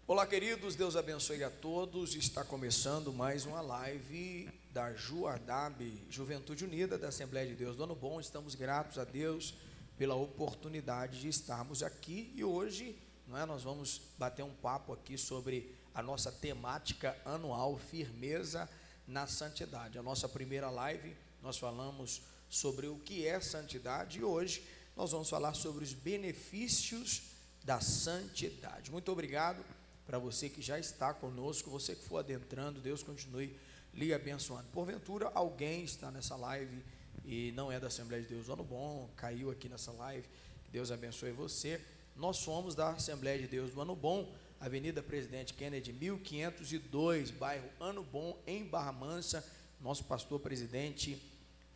Olá, queridos, Deus abençoe a todos. Está começando mais uma live da JUADAB, Juventude Unida da Assembleia de Deus do Ano Bom. Estamos gratos a Deus pela oportunidade de estarmos aqui e hoje, nós vamos bater um papo aqui sobre a nossa temática anual, Firmeza na Santidade. A nossa primeira live, nós falamos sobre o que é santidade e hoje nós vamos falar sobre os benefícios da santidade. Muito obrigado para você que já está conosco, você que for adentrando, Deus continue lhe abençoando. Porventura, alguém está nessa live e não é da Assembleia de Deus do Ano Bom, caiu aqui nessa live, que Deus abençoe você. Nós somos da Assembleia de Deus do Ano Bom, Avenida Presidente Kennedy, 1502, bairro Ano Bom, em Barra Mansa, nosso pastor presidente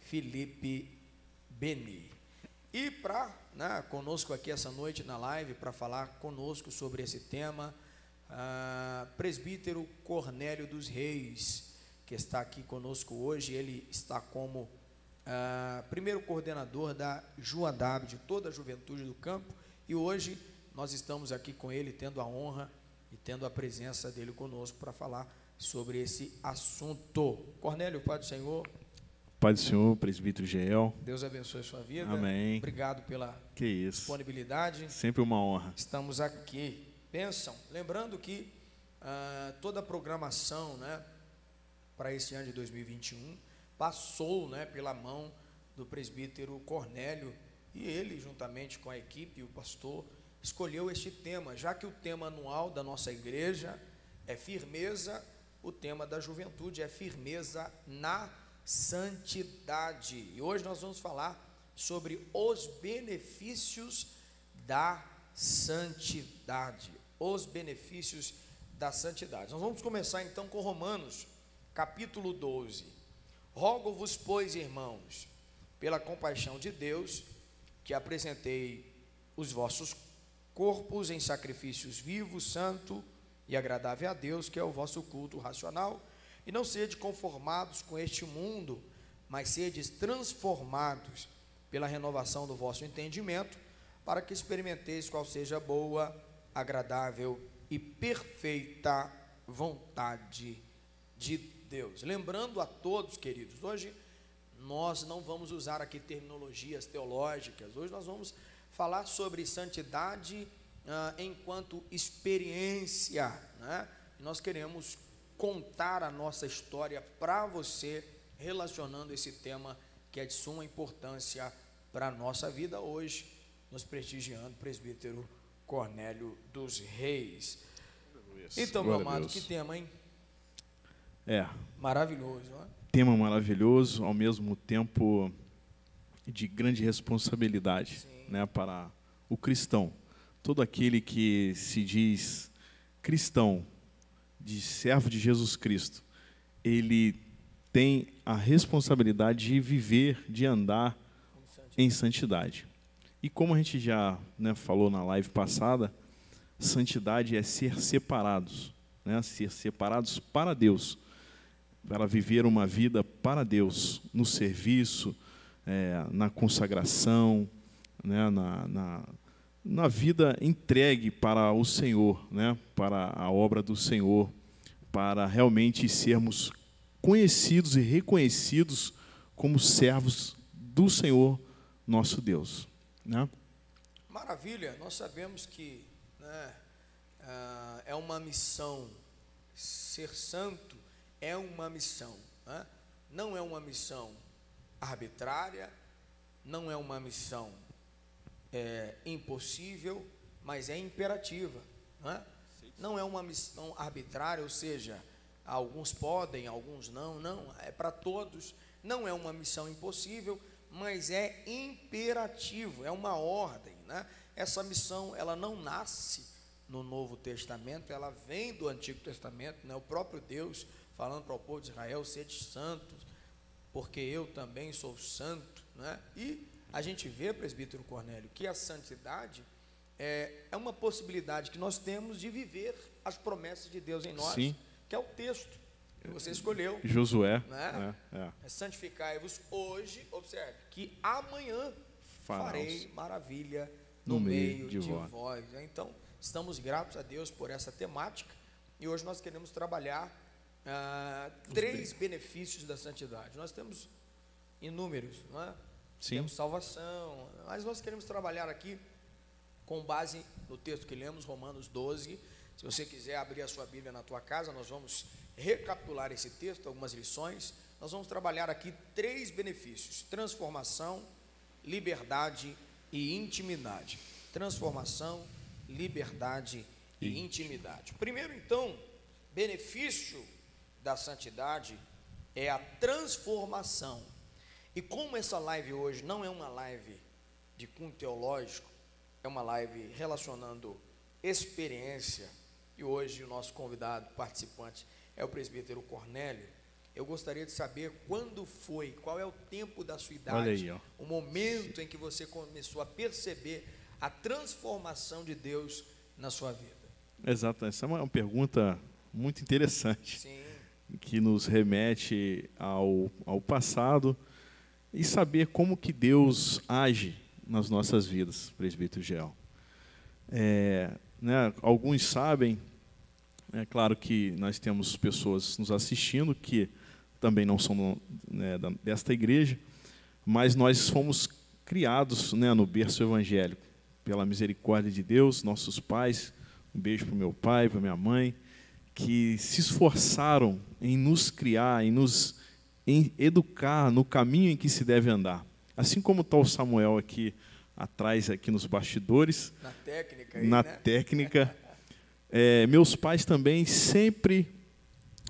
Felipe Beni. E conosco aqui essa noite na live, para falar conosco sobre esse tema, presbítero Cornélio dos Reis, que está aqui conosco hoje. Ele está como primeiro coordenador da JUADAB, de toda a juventude do campo, e hoje nós estamos aqui com ele, tendo a honra e tendo a presença dele conosco para falar sobre esse assunto. Cornélio, Pai do Senhor. Pai do Senhor, presbítero Geel. Deus abençoe a sua vida. Amém. Obrigado pela disponibilidade. Sempre uma honra. Estamos aqui. Bênção. Lembrando que toda a programação, para esse ano de 2021 passou, pela mão do presbítero Cornélio, e ele, juntamente com a equipe, o pastor, escolheu este tema, já que o tema anual da nossa igreja é firmeza, o tema da juventude é firmeza na santidade. E hoje nós vamos falar sobre os benefícios da santidade. Os benefícios da santidade. Nós vamos começar então com Romanos, capítulo 12. Rogo-vos, pois, irmãos, pela compaixão de Deus, que apresentei os vossos corpos em sacrifícios vivos, santo e agradável a Deus, que é o vosso culto racional, e não sede conformados com este mundo, mas sedes transformados pela renovação do vosso entendimento, para que experimenteis qual seja a boa, agradável e perfeita vontade de Deus. Lembrando a todos, queridos, hoje nós não vamos usar aqui terminologias teológicas, hoje nós vamos falar sobre santidade enquanto experiência, Nós queremos contar a nossa história para você, relacionando esse tema que é de suma importância para a nossa vida hoje, nos prestigiando, presbítero Cornélio dos Reis. Então, meu amado, que tema, hein? Maravilhoso, não é? Tema maravilhoso, ao mesmo tempo de grande responsabilidade, para o cristão. Todo aquele que se diz cristão, de servo de Jesus Cristo, ele tem a responsabilidade de viver, de andar em santidade. E como a gente já falou na live passada, santidade é ser separados, ser separados para Deus, para viver uma vida para Deus, no serviço, na consagração, na vida entregue para o Senhor, para a obra do Senhor, para realmente sermos conhecidos e reconhecidos como servos do Senhor, nosso Deus. Maravilha, nós sabemos que é uma missão, ser santo é uma missão, não é uma missão arbitrária, não é uma missão impossível, mas é imperativa, não é uma missão arbitrária, ou seja, alguns podem, alguns não, é para todos, não é uma missão impossível, mas é imperativo, é uma ordem, Essa missão, ela não nasce no Novo Testamento, ela vem do Antigo Testamento, O próprio Deus falando para o povo de Israel: sede santos, porque eu também sou santo, E a gente vê, presbítero Cornélio, que a santidade é uma possibilidade que nós temos de viver as promessas de Deus em nós, Sim. que é o texto que você escolheu. Josué. Santificai-vos hoje, observe, que amanhã Farás farei maravilha no meio de vós. Então, estamos gratos a Deus por essa temática e hoje nós queremos trabalhar 3 benefícios da santidade. Nós temos inúmeros, não é? Sim. Temos salvação, mas nós queremos trabalhar aqui com base no texto que lemos, Romanos 12. Se você quiser abrir a sua Bíblia na tua casa, nós vamos recapitular esse texto, algumas lições. Nós vamos trabalhar aqui 3 benefícios: transformação, liberdade e intimidade. Transformação, liberdade e intimidade. Primeiro, então, benefício da santidade é a transformação. E como essa live hoje não é uma live de cunho teológico, é uma live relacionando experiência, e hoje o nosso convidado, participante, é o presbítero Cornélio. Eu gostaria de saber quando foi, qual é o tempo da sua idade, olha aí, ó, o momento em que você começou a perceber a transformação de Deus na sua vida. Exato, essa é uma pergunta muito interessante. Sim. Que nos remete ao passado e saber como que Deus age nas nossas vidas, presbítero Gel. Alguns sabem, é claro que nós temos pessoas nos assistindo que também não são desta igreja, mas nós fomos criados no berço evangélico, pela misericórdia de Deus, nossos pais, um beijo para o meu pai, para a minha mãe, que se esforçaram em nos criar, em educar no caminho em que se deve andar. Assim como está o Samuel aqui atrás, aqui nos bastidores, na técnica, aí, na técnica. Meus pais também sempre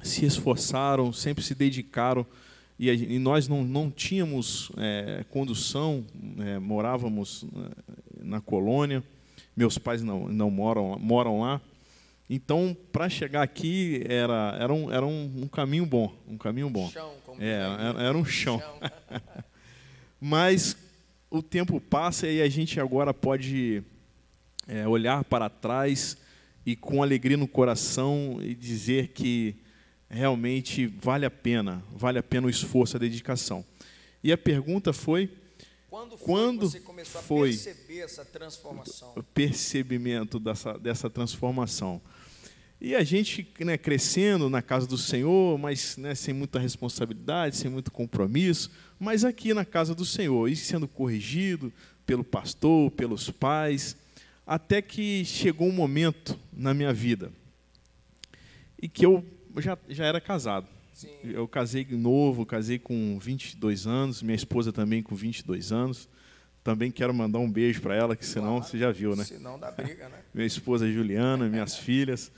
se esforçaram, sempre se dedicaram, e nós não tínhamos condução, morávamos na colônia, meus pais não moram lá. Então, para chegar aqui, era um caminho bom, Chão, como era um chão. Mas o tempo passa e a gente agora pode olhar para trás e com alegria no coração e dizer que realmente vale a pena o esforço, a dedicação. E a pergunta foi... Quando você começou a perceber essa transformação? O percebimento dessa transformação. E a gente crescendo na casa do Senhor, mas sem muita responsabilidade, sem muito compromisso, mas aqui na casa do Senhor, e sendo corrigido pelo pastor, pelos pais, até que chegou um momento na minha vida, e que eu já era casado. Sim. Eu casei novo, casei com 22 anos, minha esposa também com 22 anos. Também quero mandar um beijo para ela, que senão você já viu, né? Senão dá briga, né? Minha esposa Juliana, minhas filhas.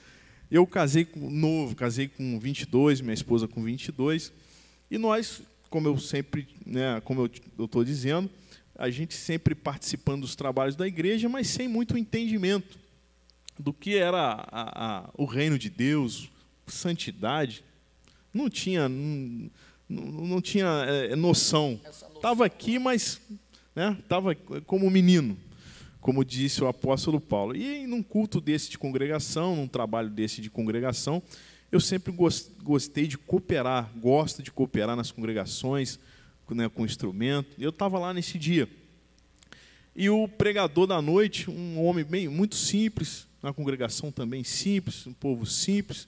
Eu casei novo, casei com 22, minha esposa com 22. E nós, como eu sempre, como eu estou dizendo, a gente sempre participando dos trabalhos da igreja, mas sem muito entendimento do que era o reino de Deus, santidade. Não tinha noção. Estava aqui, mas estava como menino, como disse o apóstolo Paulo. E num culto desse de congregação, num trabalho desse de congregação, eu sempre gostei de cooperar, gosto de cooperar nas congregações, com instrumento. Eu estava lá nesse dia. E o pregador da noite, um homem muito simples, na congregação também simples, um povo simples,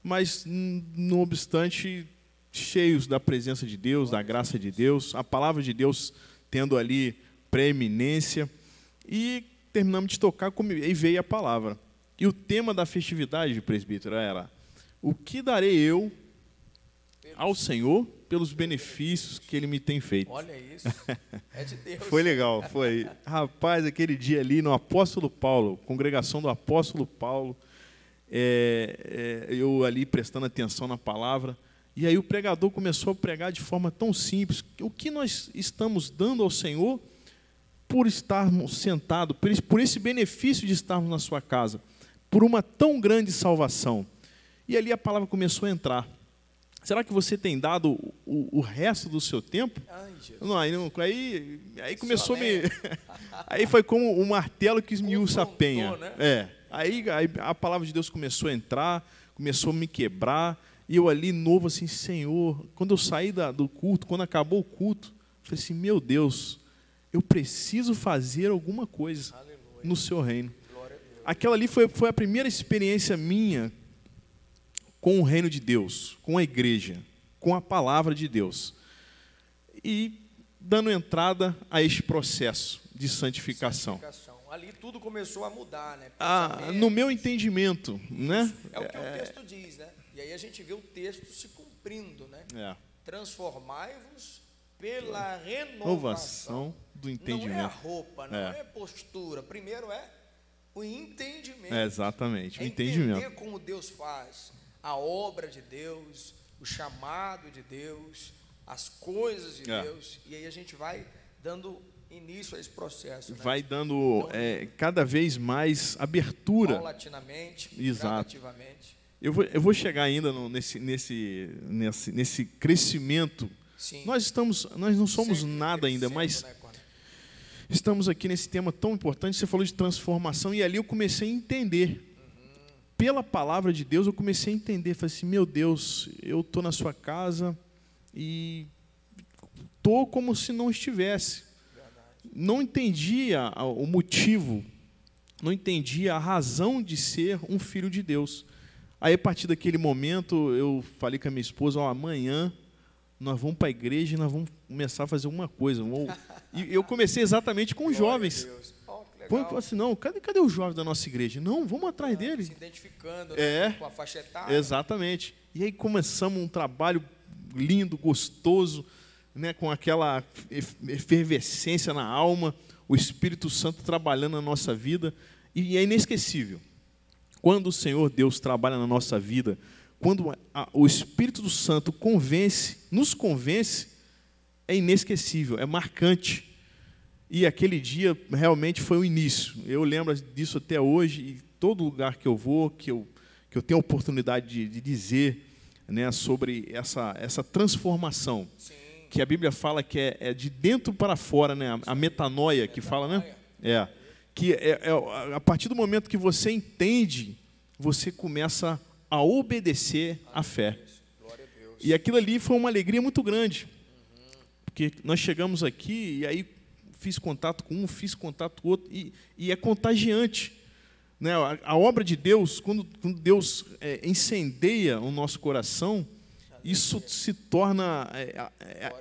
mas, não obstante, cheios da presença de Deus, da graça de Deus, a palavra de Deus tendo ali preeminência. E terminamos de tocar e veio a palavra. E o tema da festividade, presbítero, era: o que darei eu ao Senhor pelos benefícios que Ele me tem feito? Olha isso, é de Deus. Foi legal, foi. Rapaz, aquele dia ali no Apóstolo Paulo, congregação do Apóstolo Paulo, eu ali prestando atenção na palavra, e aí o pregador começou a pregar de forma tão simples. O que nós estamos dando ao Senhor por estarmos sentados, por esse benefício de estarmos na sua casa, por uma tão grande salvação? E ali a palavra começou a entrar. Será que você tem dado o resto do seu tempo? Ai, Jesus. Não, aí começou a me... Aí foi como o martelo que esmiuça a penha. Né? Aí a palavra de Deus começou a entrar, começou a me quebrar, e eu ali novo assim, Senhor, quando eu saí do culto, quando acabou o culto, eu falei assim, meu Deus, eu preciso fazer alguma coisa no seu reino. aquela ali foi a primeira experiência minha com o reino de Deus, com a igreja, com a palavra de Deus. E dando entrada a este processo de santificação. Ali tudo começou a mudar, né? No meu entendimento, né? É o que o texto diz, né? E aí a gente vê o texto se cumprindo, né? Transformai-vos pela renovação do entendimento. Não é a roupa, não é postura. Primeiro é o entendimento. Exatamente, o entendimento. Entender como Deus faz a obra de Deus, o chamado de Deus, as coisas de Deus. E aí a gente vai dando início a esse processo. Vai dando cada vez mais abertura. Paulatinamente, gradativamente. Eu vou chegar ainda nesse crescimento. Sim. Nós não somos nada ainda, mas estamos aqui nesse tema tão importante. Você falou de transformação e ali eu comecei a entender. Pela palavra de Deus eu comecei a entender. Falei assim, meu Deus, eu estou na sua casa e estou como se não estivesse. Não entendia o motivo, não entendia a razão de ser um filho de Deus. Aí, a partir daquele momento, eu falei com a minha esposa, amanhã nós vamos para a igreja e nós vamos começar a fazer uma coisa. E eu comecei exatamente com os jovens. Falei assim, não, cadê o jovem da nossa igreja? Não, vamos atrás dele. Se identificando, né, com a faixa etária. Exatamente. E aí começamos um trabalho lindo, gostoso, né, com aquela efervescência na alma, o Espírito Santo trabalhando na nossa vida. E é inesquecível. Quando o Senhor Deus trabalha na nossa vida, quando o Espírito Santo nos convence, é inesquecível, é marcante. E aquele dia realmente foi o início. Eu lembro disso até hoje, e todo lugar que eu vou, que eu tenho a oportunidade de dizer, né, sobre essa transformação. Sim. Que a Bíblia fala que é de dentro para fora, né, a metanoia, que fala, né? Que a partir do momento que você entende, você começa a obedecer à fé. Glória a Deus. E aquilo ali foi uma alegria muito grande. Porque nós chegamos aqui e aí fiz contato com um, fiz contato com o outro, e é contagiante. Né? A obra de Deus, quando Deus incendeia o nosso coração, isso se torna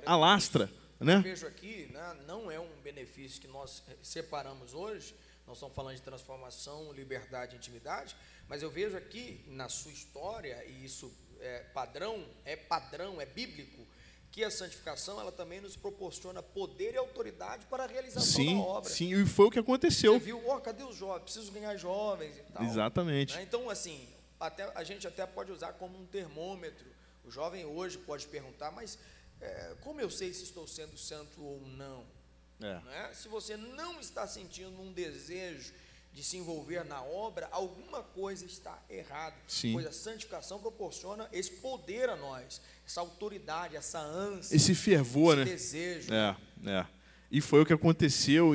alastra. Né? Eu vejo aqui, né, não é um benefício que nós separamos hoje, nós estamos falando de transformação, liberdade e intimidade, mas eu vejo aqui na sua história, e isso é padrão, é bíblico, que a santificação ela também nos proporciona poder e autoridade para a realização da obra. Sim, e foi o que aconteceu. Você viu, cadê os jovens? Preciso ganhar jovens e tal. Exatamente. Né? Então, assim, a gente até pode usar como um termômetro. O jovem hoje pode perguntar, mas como eu sei se estou sendo santo ou não? Né? Se você não está sentindo um desejo de se envolver na obra, alguma coisa está errada. Pois a santificação proporciona esse poder a nós, essa autoridade, essa ânsia, esse fervor, esse né? desejo. E foi o que aconteceu,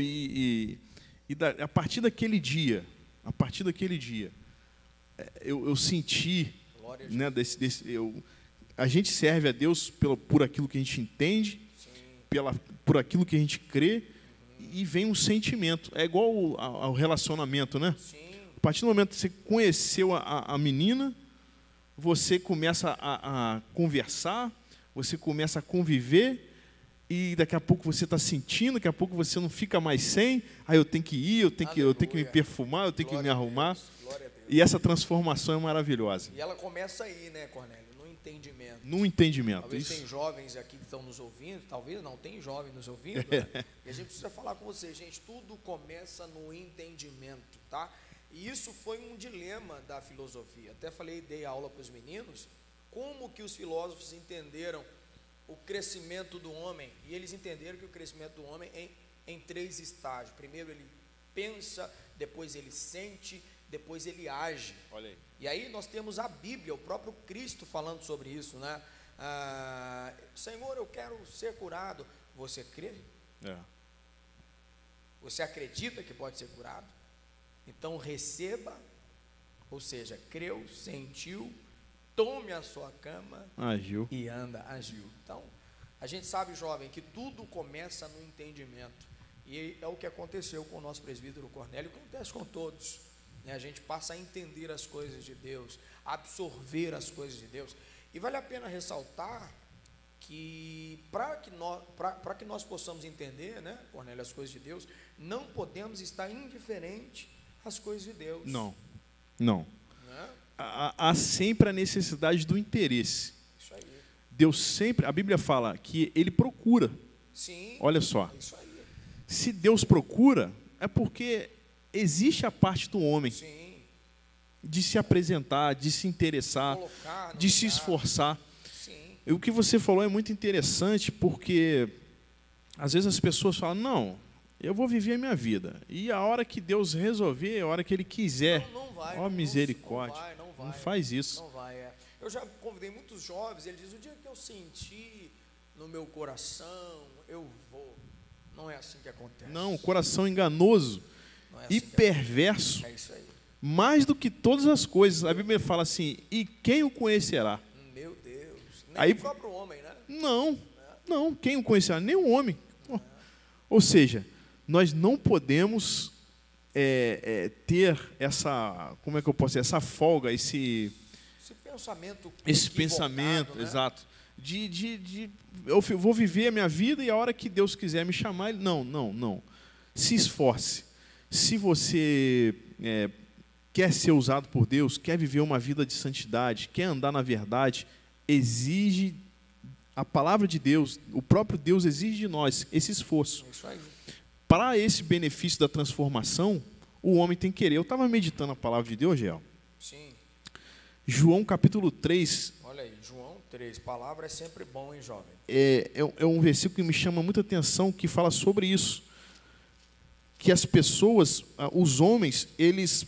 a partir daquele dia, eu senti, né, a gente serve a Deus por aquilo que a gente entende, por aquilo que a gente crê, e vem um sentimento. É igual ao relacionamento, né? Sim. A partir do momento que você conheceu a menina, você começa a conversar, você começa a conviver, e daqui a pouco você está sentindo, daqui a pouco você não fica mais sem. Aí eu tenho que ir, eu tenho que me perfumar, eu tenho que me arrumar. E essa transformação é maravilhosa. E ela começa aí, né, Cornélio? Entendimento. No entendimento. Talvez tem jovens aqui que estão nos ouvindo, talvez não, tem jovem nos ouvindo, né? E a gente precisa falar com vocês, gente, tudo começa no entendimento, tá? E isso foi um dilema da filosofia. Até dei aula para os meninos, como que os filósofos entenderam o crescimento do homem, e eles entenderam que o crescimento do homem é em 3 estágios. Primeiro ele pensa, depois ele sente, depois ele age. Olha aí. E aí nós temos a Bíblia, o próprio Cristo falando sobre isso, né? Senhor, eu quero ser curado. Você crê? Você acredita que pode ser curado? Então receba, ou seja, creu, sentiu, tome a sua cama, agiu e agiu. Então, a gente sabe, jovem, que tudo começa no entendimento. E é o que aconteceu com o nosso presbítero Cornélio, que acontece com todos. né? A gente passa a entender as coisas de Deus, absorver as coisas de Deus. E vale a pena ressaltar que para que nós possamos entender, né, Cornélio, as coisas de Deus, não podemos estar indiferente às coisas de Deus. Não. Né? Há sempre a necessidade do interesse. Isso aí. Deus sempre, a Bíblia fala que Ele procura. Sim. Olha só. Isso aí. Se Deus procura, é porque existe a parte do homem. Sim. De se apresentar, de se interessar, de se esforçar. Sim. E o que você falou é muito interessante, porque às vezes as pessoas falam, não, eu vou viver a minha vida, e a hora que Deus resolver, a hora que Ele quiser, não vai, ó misericórdia, não vai, não faz isso. Não vai, é. Eu já convidei muitos jovens, ele diz, o dia que eu senti no meu coração, eu vou. Não é assim que acontece. Não, o coração enganoso e perverso. É isso aí. Mais do que todas as coisas, a Bíblia fala assim, e quem o conhecerá? Meu Deus. Nem aí, o próprio homem, né? Não, quem o conhecerá? Nem o homem. Ou seja, nós não podemos ter essa, como é que eu posso dizer, essa folga, esse pensamento, né? Exato, eu vou viver a minha vida e a hora que Deus quiser me chamar, não. Se esforce. Se você quer ser usado por Deus, quer viver uma vida de santidade, quer andar na verdade, exige a palavra de Deus, o próprio Deus exige de nós esse esforço. Isso aí. Para esse benefício da transformação, o homem tem que querer. Eu estava meditando a palavra de Deus, Gel. Sim. João capítulo 3. Olha aí, João 3. Palavra é sempre bom, hein, jovem? É um versículo que me chama muita atenção, que fala sobre isso. Que as pessoas, os homens, eles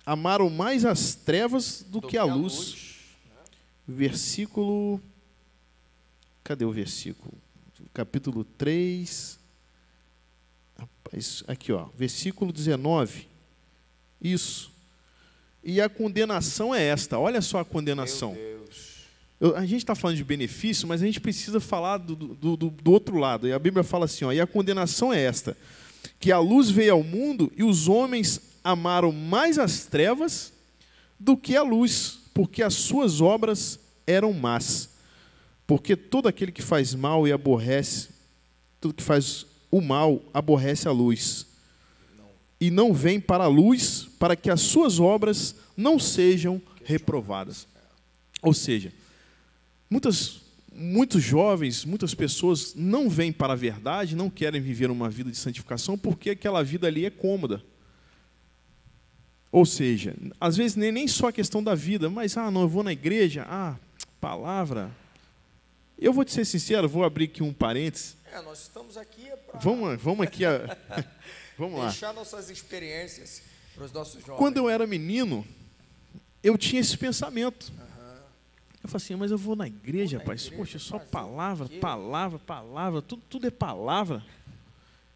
amaram mais as trevas do que a luz. Né? Versículo... Cadê o versículo? Capítulo 3... Rapaz, aqui, ó, versículo 19. Isso. E a condenação é esta. Olha só a condenação. Meu Deus. A gente está falando de benefício, mas a gente precisa falar do outro lado. E a Bíblia fala assim, ó, e a condenação é esta, que a luz veio ao mundo e os homens amaram mais as trevas do que a luz, porque as suas obras eram más. Porque todo aquele que faz mal e aborrece, tudo que faz o mal aborrece a luz. E não vem para a luz, para que as suas obras não sejam reprovadas. Ou seja, muitos jovens, muitas pessoas não vêm para a verdade, não querem viver uma vida de santificação, porque aquela vida ali é cômoda. Ou seja, às vezes nem só a questão da vida, mas, não, eu vou na igreja, palavra. Eu vou te ser sincero, vou abrir aqui um parênteses. Nós estamos aqui para... Vamos aqui, vamos lá. Deixar nossas experiências para os nossos jovens. Quando eu era menino, eu tinha esse pensamento. Eu falei assim, mas eu vou na igreja, rapaz. Poxa, só palavra, tudo é palavra.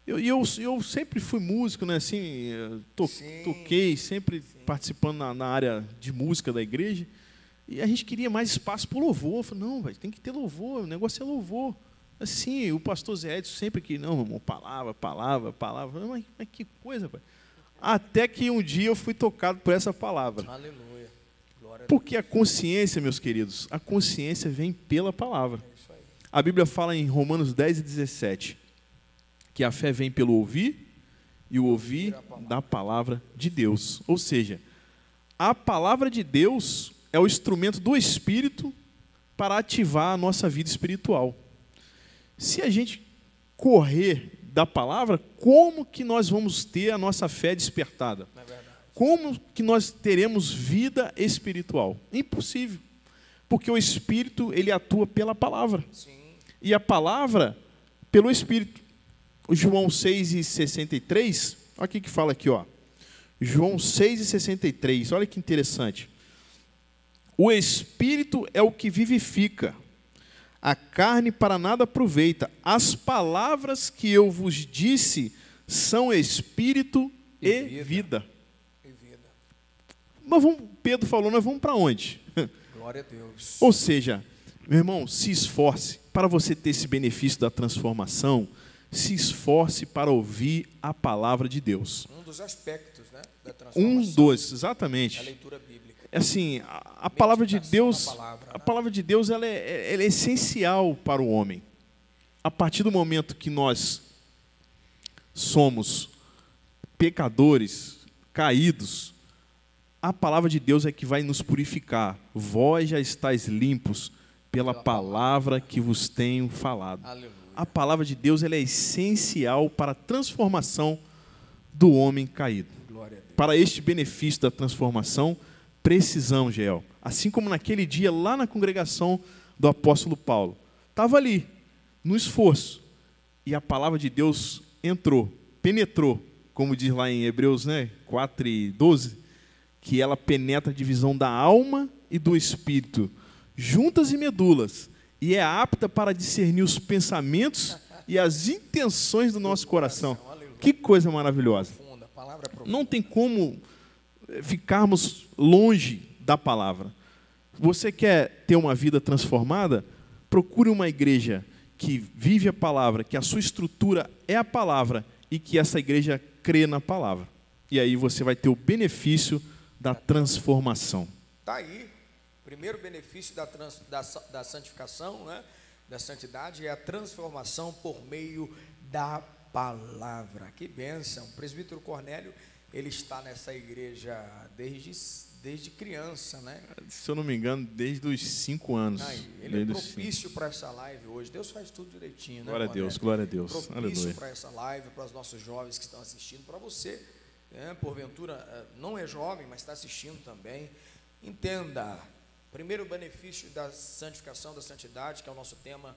Eu sempre fui músico, né? Assim, toquei, sempre participando na área de música da igreja. E a gente queria mais espaço para o louvor. Eu falei, não, véio, tem que ter louvor, o negócio é louvor. Assim, o pastor Zé Edson sempre que, não, irmão, palavra. Mas que coisa, pai. Até que um dia eu fui tocado por essa palavra. Aleluia. Glória a Deus. Porque a consciência, meus queridos, a consciência vem pela palavra. É isso aí. A Bíblia fala em Romanos 10 e 17, que a fé vem pelo ouvir, e o ouvir da palavra de Deus. Ou seja, a palavra de Deus é o instrumento do Espírito para ativar a nossa vida espiritual. Se a gente correr da palavra, como que nós vamos ter a nossa fé despertada? Não é verdade. Como que nós teremos vida espiritual? Impossível. Porque o Espírito, ele atua pela palavra. Sim. E a palavra, pelo Espírito. O João 6,63, olha o que fala aqui, ó. João 6,63, olha que interessante. O Espírito é o que vivifica, a carne para nada aproveita. As palavras que eu vos disse são Espírito e vida. Mas Pedro falou, nós vamos para onde? Glória a Deus. Ou seja, meu irmão, se esforce para você ter esse benefício da transformação, se esforce para ouvir a palavra de Deus. Um dos aspectos, né, da transformação. Exatamente. A leitura bíblica. Assim, a palavra de Deus, palavra, né? a palavra de Deus ela é essencial para o homem. A partir do momento que nós somos pecadores, caídos, a palavra de Deus é que vai nos purificar. Vós já estáis limpos pela palavra que vos tenho falado. Aleluia. A palavra de Deus ela é essencial para a transformação do homem caído. Glória a Deus. Para este benefício da transformação, precisamos, Geel, assim como naquele dia lá na congregação do apóstolo Paulo, estava ali, no esforço, e a palavra de Deus entrou, penetrou, como diz lá em Hebreus 4:12, que ela penetra a divisão da alma e do espírito, juntas e medulas, e é apta para discernir os pensamentos e as intenções do nosso coração. Que coisa maravilhosa. Profunda, a palavra é profunda. Não tem como ficarmos longe da palavra. Você quer ter uma vida transformada? Procure uma igreja que vive a palavra, que a sua estrutura é a palavra e que essa igreja crê na palavra. E aí você vai ter o benefício da transformação. Está aí. O primeiro benefício da santificação, né, da santidade, é a transformação por meio da palavra. Que bênção. O presbítero Cornélio, ele está nessa igreja desde criança, né? Se eu não me engano, desde os 5 anos. Ele é propício para essa live hoje. Deus faz tudo direitinho, né? Glória a Deus, glória a Deus. Propício para essa live, para os nossos jovens que estão assistindo, para você, né? Porventura não é jovem, mas está assistindo também. Entenda, primeiro benefício da santificação, da santidade, que é o nosso tema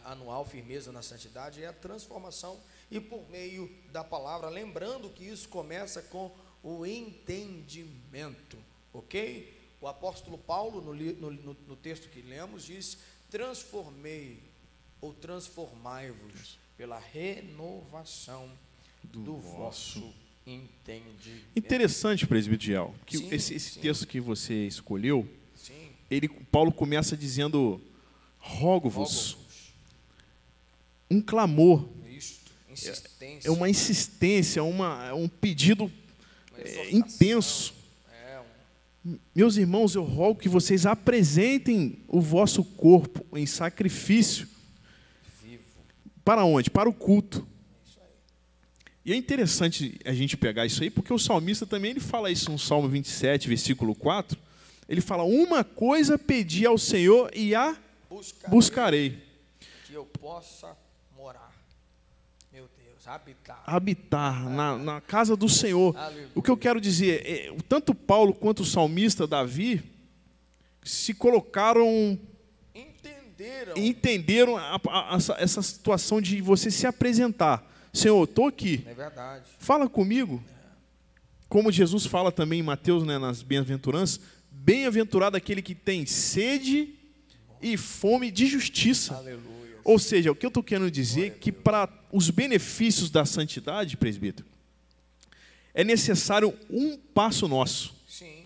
anual, firmeza na santidade, é a transformação e por meio da palavra, lembrando que isso começa com o entendimento, ok? O apóstolo Paulo, no texto que lemos, diz: transformei ou transformai-vos pela renovação do vosso entendimento. Interessante, presbítero Geel, que Sim, esse texto que você escolheu, sim, Paulo começa dizendo: rogo-vos. Um clamor. Insistência. É uma insistência, é um pedido intenso. Meus irmãos, eu rogo que vocês apresentem o vosso corpo em sacrifício. Vivo. Para onde? Para o culto. Isso aí. E é interessante a gente pegar isso aí, porque o salmista também ele fala isso no Salmo 27, versículo 4. Ele fala: uma coisa pedi ao Senhor e a buscarei. Que eu possa morar. Meu Deus, habitar na casa do Senhor. Aleluia. O que eu quero dizer, tanto Paulo quanto o salmista Davi se colocaram, entenderam essa situação de você se apresentar. Senhor, estou aqui. É verdade. Fala comigo. Como Jesus fala também em Mateus, né, nas bem-aventuranças: bem-aventurado aquele que tem sede e fome de justiça. Aleluia. Ou seja, o que eu estou querendo dizer é que para os benefícios da santidade, presbítero, é necessário um passo nosso. Sim.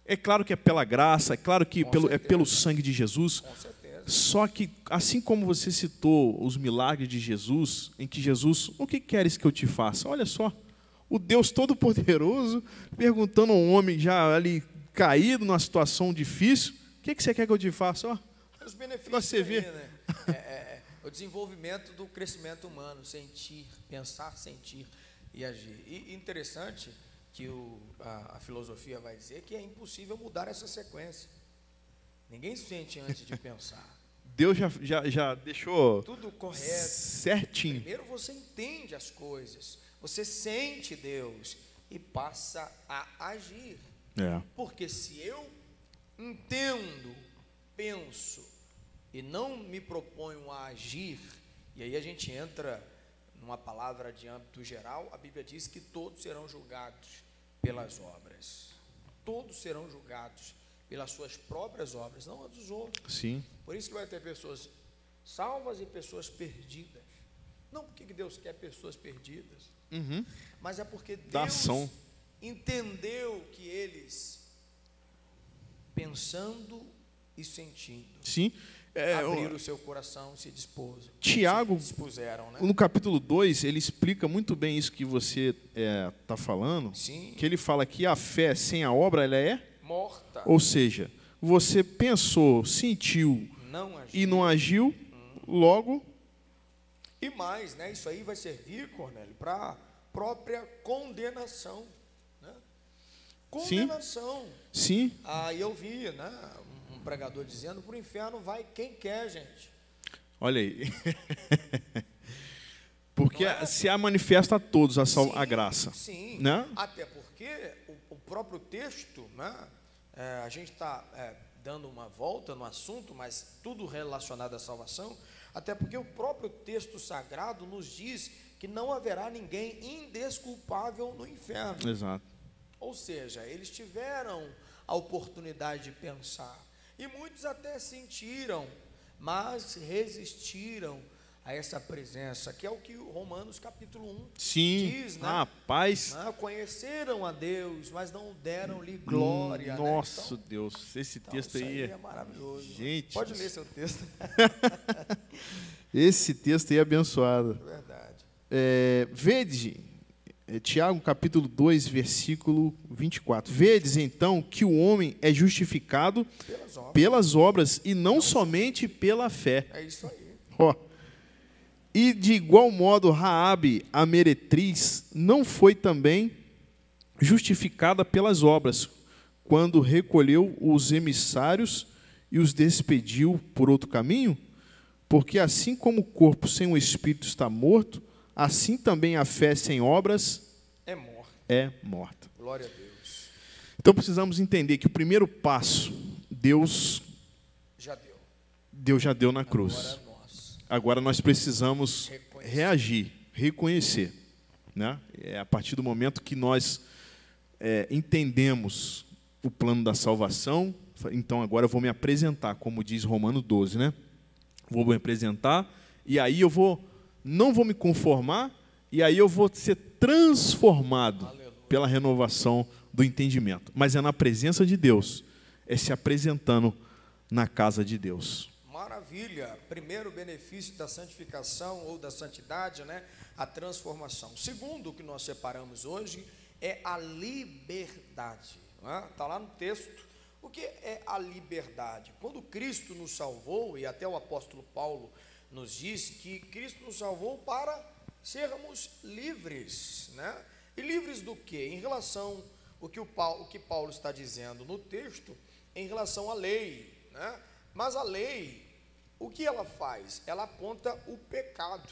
É claro que é pela graça, é claro que é pelo sangue de Jesus. Com certeza. Só que, assim como você citou os milagres de Jesus, em que Jesus: o que queres que eu te faça? Olha só, o Deus Todo-Poderoso perguntando a um homem já ali caído, numa situação difícil: o que você quer que eu te faça? Ó, os benefícios você vê. Né? O desenvolvimento do crescimento humano, sentir, pensar, sentir e agir. E interessante que a filosofia vai dizer que é impossível mudar essa sequência. Ninguém sente antes de pensar. Deus já deixou tudo correto, certinho. Primeiro você entende as coisas, você sente Deus e passa a agir. Porque se eu entendo, penso e não me proponho a agir, e aí a gente entra numa palavra de âmbito geral, a Bíblia diz que todos serão julgados pelas obras. Todos serão julgados pelas suas próprias obras, não as dos outros. Sim. Por isso que vai ter pessoas salvas e pessoas perdidas. Não porque Deus quer pessoas perdidas, mas é porque Deus entendeu que eles, pensando e sentindo. Sim. abriram o seu coração, se Tiago, dispuseram, né? no capítulo 2, ele explica muito bem isso que você está falando. Sim. Que ele fala que a fé sem a obra, ela é morta. Ou seja, você pensou, sentiu e não agiu, logo... E mais, né? Isso aí vai servir, Cornélio, para própria condenação, né? Condenação. Sim. Aí eu vi, né, um pregador dizendo: para o inferno vai quem quer, gente. Olha aí. Porque se há manifesta a todos a graça. Sim. Né? Até porque o próprio texto, né? A gente está dando uma volta no assunto, mas tudo relacionado à salvação. Até porque o próprio texto sagrado nos diz que não haverá ninguém indesculpável no inferno. Exato. Ou seja, eles tiveram a oportunidade de pensar. E muitos até sentiram, mas resistiram a essa presença, que é o que o Romanos capítulo 1 diz, né? Rapaz. Conheceram a Deus, mas não deram-lhe glória. Nossa, né? Então, Deus, esse texto aí é maravilhoso. Gente, pode ler seu texto. Esse texto aí é abençoado. Verdade. Vede, Tiago capítulo 2, versículo 24. Vedes então que o homem é justificado pelas obras e não somente pela fé. É isso aí. E de igual modo Raabe, a meretriz, não foi também justificada pelas obras, quando recolheu os emissários e os despediu por outro caminho? Porque assim como o corpo sem o espírito está morto, assim também a fé sem obras é morta. Glória a Deus. Então precisamos entender que o primeiro passo Deus já deu na cruz. Agora nós precisamos reagir, reconhecer, né? A partir do momento que nós entendemos o plano da salvação, então agora eu vou me apresentar, como diz Romanos 12, né? Vou me apresentar e aí não vou me conformar, e aí eu vou ser transformado pela renovação do entendimento. Mas é na presença de Deus, é se apresentando na casa de Deus. Maravilha. Primeiro benefício da santificação ou da santidade, né? A transformação. Segundo, o que nós separamos hoje é a liberdade. Está lá no texto. O que é a liberdade? Quando Cristo nos salvou, e até o apóstolo Paulo nos diz que Cristo nos salvou para sermos livres, né? E livres do quê? Em relação ao que Paulo está dizendo no texto, em relação à lei, né? Mas a lei, o que ela faz? Ela aponta o pecado.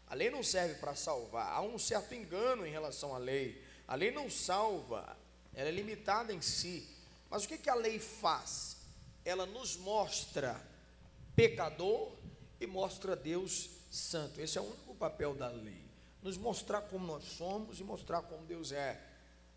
A lei não serve para salvar. Há um certo engano em relação à lei. A lei não salva, ela é limitada em si. Mas o que a lei faz? Ela nos mostra pecador e mostra Deus santo. Esse é o único papel da lei. Nos mostrar como nós somos e mostrar como Deus é.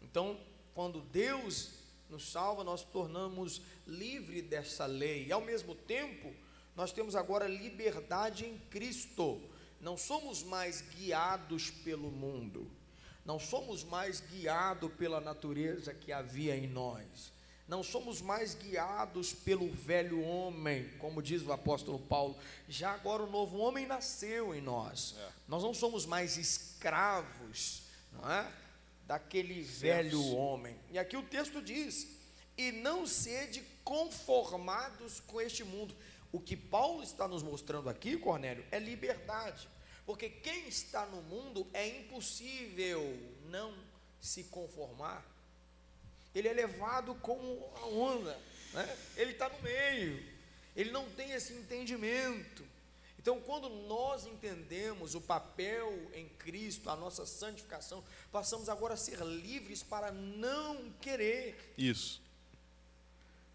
Então, quando Deus nos salva, nós tornamos livre dessa lei. E ao mesmo tempo, nós temos agora liberdade em Cristo. Não somos mais guiados pelo mundo. Não somos mais guiados pela natureza que havia em nós. Não somos mais guiados pelo velho homem, como diz o apóstolo Paulo. Já agora o novo homem nasceu em nós. Nós não somos mais escravos, não é? Daquele velho homem. E aqui o texto diz: e não sede conformados com este mundo. O que Paulo está nos mostrando aqui, Cornélio, é liberdade. Porque quem está no mundo é impossível não se conformar. Ele é levado como a onda, né? Ele está no meio, ele não tem esse entendimento. Então, quando nós entendemos o papel em Cristo, a nossa santificação, passamos agora a ser livres para não querer. Isso.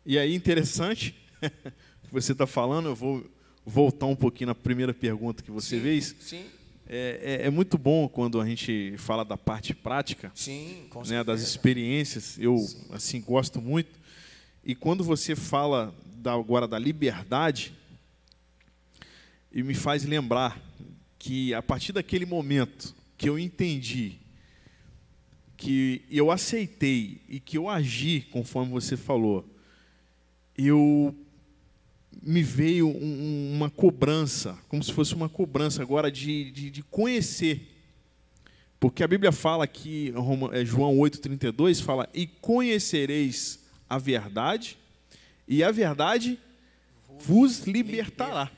E aí, interessante, que você está falando, eu vou voltar um pouquinho na primeira pergunta que você fez. Sim. É muito bom quando a gente fala da parte prática, sim, com né, das experiências. Eu assim gosto muito. E quando você fala agora da liberdade, e me faz lembrar que a partir daquele momento que eu entendi, que eu aceitei e que eu agi conforme você falou, eu me veio uma cobrança, como se fosse uma cobrança agora de conhecer. Porque a Bíblia fala aqui, João 8,32, fala: e conhecereis a verdade, e a verdade vos libertará.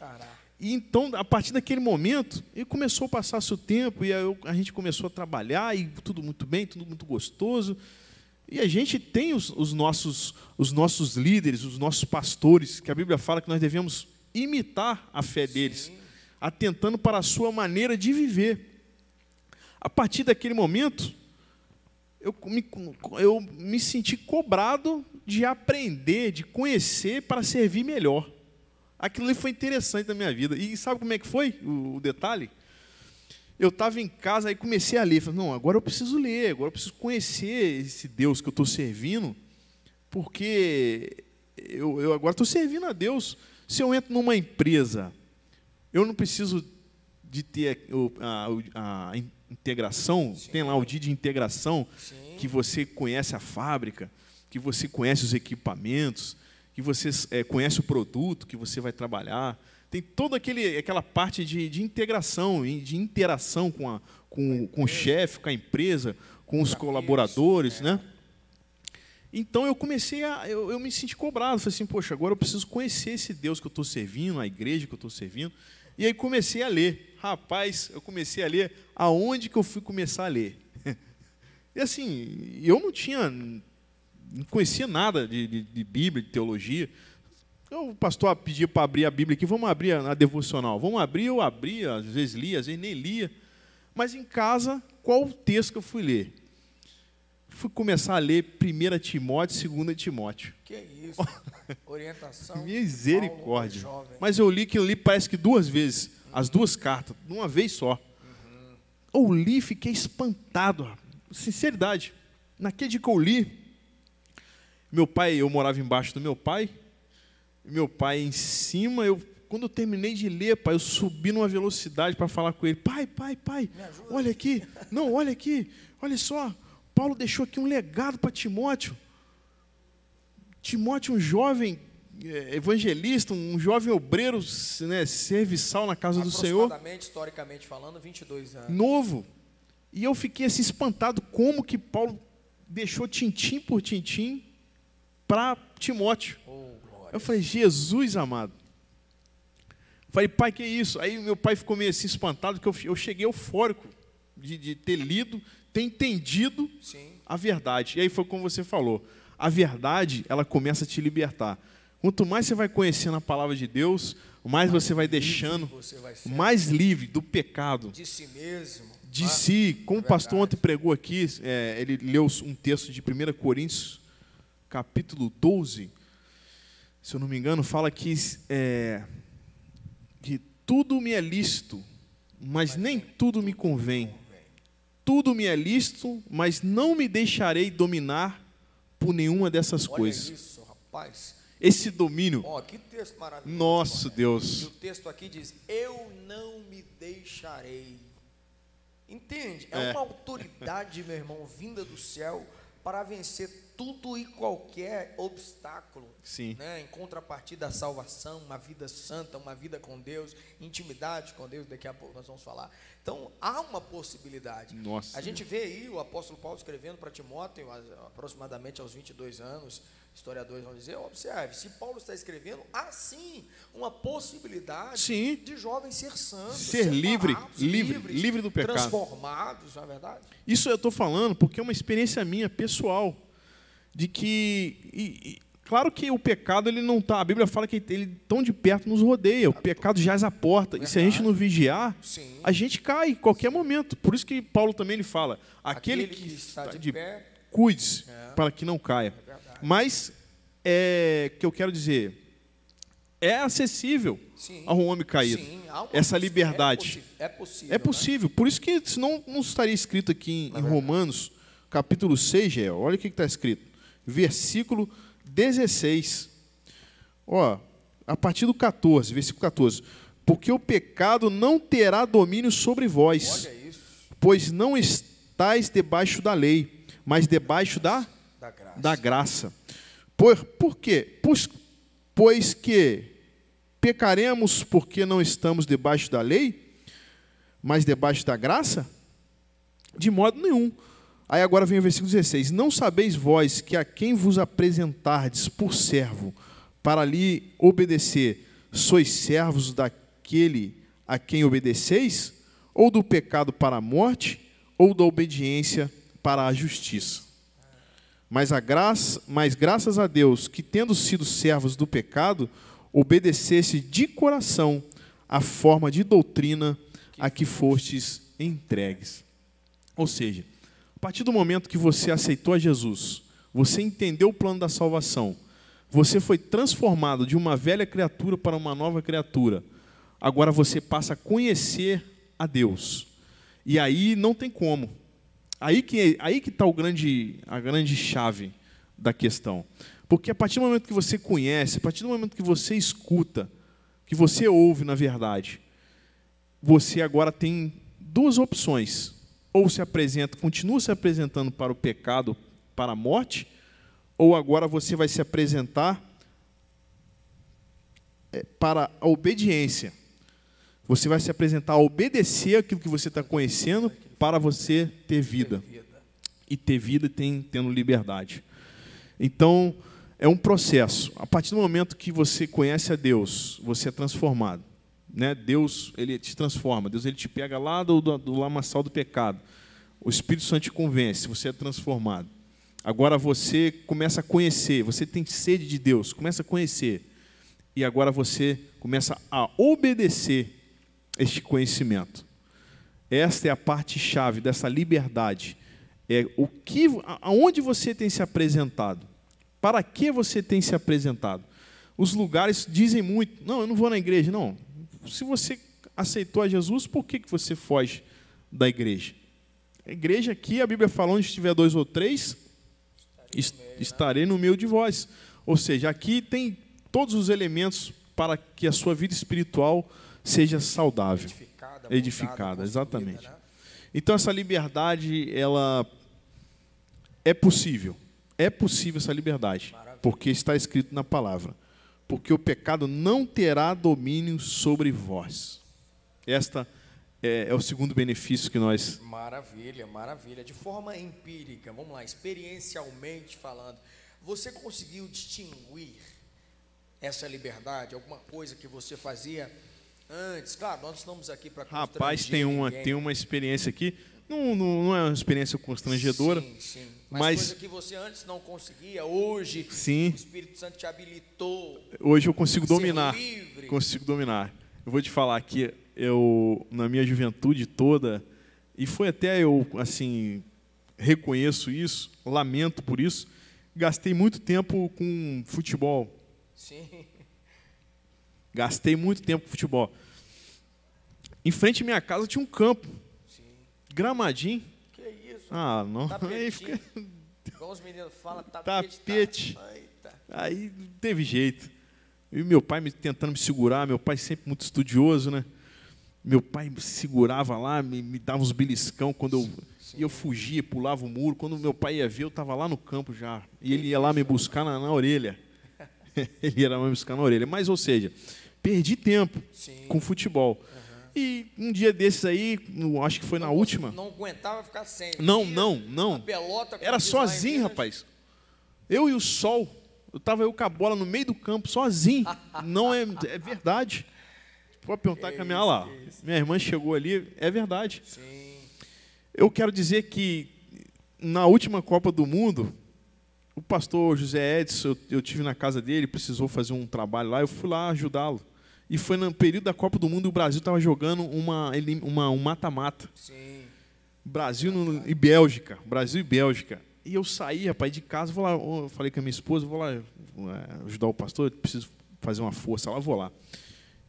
E então, a partir daquele momento, e começou a passar-se o tempo, e a gente começou a trabalhar, e tudo muito bem, tudo muito gostoso. E a gente tem os nossos líderes, os nossos pastores, que a Bíblia fala que nós devemos imitar a fé deles, atentando para a sua maneira de viver. A partir daquele momento, eu me senti cobrado de aprender, de conhecer para servir melhor. Aquilo ali foi interessante na minha vida. E sabe como é que foi o detalhe? Eu estava em casa e comecei a ler. Falei, não, agora eu preciso ler, agora eu preciso conhecer esse Deus que eu estou servindo, porque eu agora estou servindo a Deus. Se eu entro numa empresa, eu não preciso de ter a integração, tem lá o dia de integração, que você conhece a fábrica, que você conhece os equipamentos, que você conhece o produto que você vai trabalhar. Tem toda aquela parte de integração, de interação com o chefe, com a empresa, com os colaboradores, né? Então eu me senti cobrado. Falei assim, poxa, agora eu preciso conhecer esse Deus que eu estou servindo, a igreja que eu estou servindo. E aí comecei a ler. Rapaz, eu comecei a ler aonde que eu fui começar a ler. E assim, eu não conhecia nada de Bíblia, de teologia. O pastor pedia para abrir a Bíblia aqui, vamos abrir a devocional. Vamos abrir, eu abria, às vezes lia, às vezes nem lia. Mas em casa, qual o texto que eu fui ler? Fui começar a ler 1 Timóteo, 2 Timóteo. Que isso? Orientação. Misericórdia. Mas eu li parece que 2 vezes, as 2 cartas, de uma vez só. Eu li e fiquei espantado. Sinceridade. Naquele dia que eu li, eu morava embaixo do meu pai em cima. Quando eu terminei de ler, pai, eu subi numa velocidade para falar com ele. Pai, olha aqui. Não, olha aqui. Olha só. Paulo deixou aqui um legado para Timóteo. Timóteo, um jovem evangelista, um jovem obreiro, né, serviçal na casa do Senhor. Aproximadamente, historicamente falando, 22 anos. Novo. E eu fiquei assim espantado como que Paulo deixou tintim por tintim para Timóteo. Eu falei, Jesus amado. Falei, pai, que é isso? Aí meu pai ficou meio assim espantado, porque eu cheguei eufórico de ter lido, ter entendido a verdade. E aí foi como você falou, a verdade, ela começa a te libertar. Quanto mais você vai conhecendo a palavra de Deus, mais você vai deixando, mais livre do pecado. De si mesmo. De si. Como o pastor ontem pregou aqui, ele leu um texto de 1 Coríntios, capítulo 12, se eu não me engano, fala que tudo me é lícito, mas nem tudo me convém. Tudo me é lícito, mas não me deixarei dominar por nenhuma dessas coisas. Olha isso, rapaz. Esse domínio. Que texto maravilhoso. Nosso Deus. E o texto aqui diz, eu não me deixarei. Entende? É uma autoridade, meu irmão, vinda do céu para vencer tudo e qualquer obstáculo. Sim. Né? Em contrapartida à salvação, uma vida santa, uma vida com Deus, intimidade com Deus, daqui a pouco nós vamos falar. Então, há uma possibilidade. Nossa. A gente vê aí o apóstolo Paulo escrevendo para Timóteo, aproximadamente aos 22 anos, historiadores vão dizer, observe, se Paulo está escrevendo, há sim uma possibilidade de jovens ser santos, ser livre do pecado, transformados, não é verdade? Isso eu estou falando porque é uma experiência minha, pessoal, de que, claro que o pecado, ele não está, a Bíblia fala que ele tão de perto nos rodeia, o pecado jaz à porta, e se a gente não vigiar, a gente cai em qualquer momento. Por isso que Paulo também ele fala, aquele que está de pé, cuide-se para que não caia. Mas, que eu quero dizer, é acessível ao homem caído, essa liberdade. É possível. Né? Por isso que, senão não estaria escrito aqui em Romanos, capítulo 6, olha o que está escrito, versículo 16. A partir do 14, versículo 14. Porque o pecado não terá domínio sobre vós, pois não estáis debaixo da lei, mas debaixo da graça. Por quê? Pois que Pecaremos porque não estamos debaixo da lei, mas debaixo da graça? De modo nenhum. Aí agora vem o versículo 16. Não sabeis vós que a quem vos apresentardes por servo para lhe obedecer, sois servos daquele a quem obedeceis? Ou do pecado para a morte, ou da obediência para a justiça? Mas graças a Deus, que tendo sido servos do pecado, obedecesse de coração a forma de doutrina a que fostes entregues. Ou seja, a partir do momento que você aceitou a Jesus, você entendeu o plano da salvação, você foi transformado de uma velha criatura para uma nova criatura, agora você passa a conhecer a Deus. E aí não tem como. Aí que está a grande chave da questão. Porque a partir do momento que você conhece, a partir do momento que você escuta, que você ouve, na verdade, você agora tem duas opções. Ou se apresenta, continua se apresentando para o pecado, para a morte, ou agora você vai se apresentar para a obediência. Você vai se apresentar a obedecer aquilo que você está conhecendo para você ter vida. E ter vida tendo liberdade. Então, é um processo. A partir do momento que você conhece a Deus, você é transformado. Né? Deus, ele te transforma. Deus, ele te pega lá do lamaçal do pecado. O Espírito Santo te convence, você é transformado. Agora você começa a conhecer, você tem sede de Deus, começa a conhecer. E agora você começa a obedecer este conhecimento. Esta é a parte chave dessa liberdade. Aonde você tem se apresentado? Para que você tem se apresentado? Os lugares dizem muito. Não, eu não vou na igreja. Não. Se você aceitou a Jesus, por que você foge da igreja? A igreja aqui, a Bíblia fala, onde estiver 2 ou 3, estarei no meio de vós. Ou seja, aqui tem todos os elementos para que a sua vida espiritual seja saudável. Edificada, exatamente. Né? Então, essa liberdade, ela é possível. É possível essa liberdade. Maravilha. Porque está escrito na palavra. Porque o pecado não terá domínio sobre vós. Esta é o segundo benefício que nós... Maravilha, maravilha. De forma empírica, vamos lá, experiencialmente falando, você conseguiu distinguir essa liberdade? Alguma coisa que você fazia antes? Claro, nós estamos aqui para constranger. Rapaz, tem uma experiência aqui, não é uma experiência constrangedora. Sim. Mas coisa que você antes não conseguia, hoje sim, o Espírito Santo te habilitou. Hoje eu consigo dominar. Livre. Consigo dominar. Eu vou te falar que na minha juventude toda, e foi até eu, assim, reconheço isso, lamento por isso, gastei muito tempo com futebol. Sim. Gastei muito tempo com futebol. Em frente à minha casa tinha um campo. Sim. Gramadinho. Que isso? Ah, não. Aí fica... Igual os meninos falam, tapete. Aí não teve jeito. E meu pai tentando me segurar, meu pai sempre muito estudioso, né? Meu pai me segurava lá, me dava uns beliscão quando eu fugia, pulava o muro. Quando meu pai ia ver, eu estava lá no campo já. E ele ia lá me buscar na orelha. Ele ia lá me buscar na orelha. Mas, ou seja, perdi tempo com futebol. E um dia desses aí, acho que foi na última... Não aguentava ficar sem. Não. A pelota, era sozinho, rapaz. Eu e o sol. Eu estava com a bola no meio do campo, sozinho. Não é verdade. Pode perguntar com a minha lá. Minha irmã chegou ali, é verdade. Sim. Eu quero dizer que na última Copa do Mundo, o pastor José Edson, eu tive na casa dele, precisou fazer um trabalho lá, eu fui lá ajudá-lo. E foi no período da Copa do Mundo e o Brasil estava jogando um mata-mata. Sim. Brasil e Bélgica. Brasil e Bélgica. E eu saí, rapaz, de casa, vou lá, eu falei com a minha esposa, vou lá ajudar o pastor, preciso fazer uma força lá, vou lá.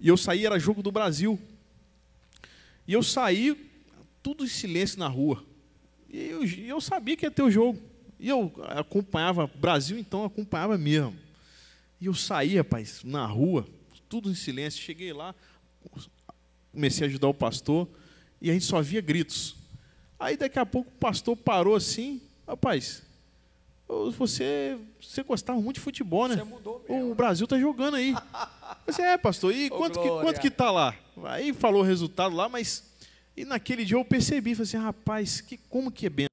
E eu saí, era jogo do Brasil. E eu saí, tudo em silêncio na rua. E eu sabia que ia ter o jogo. E eu acompanhava, Brasil então acompanhava mesmo. E eu saí, rapaz, na rua, tudo em silêncio. Cheguei lá, comecei a ajudar o pastor, e a gente só via gritos. Aí daqui a pouco o pastor parou assim, rapaz, Você gostava muito de futebol, né? Você mudou mesmo. O Brasil está jogando aí. Você pastor, e quanto que está lá? Aí falou o resultado lá, mas... E naquele dia eu percebi, falei assim, rapaz, como que é bem?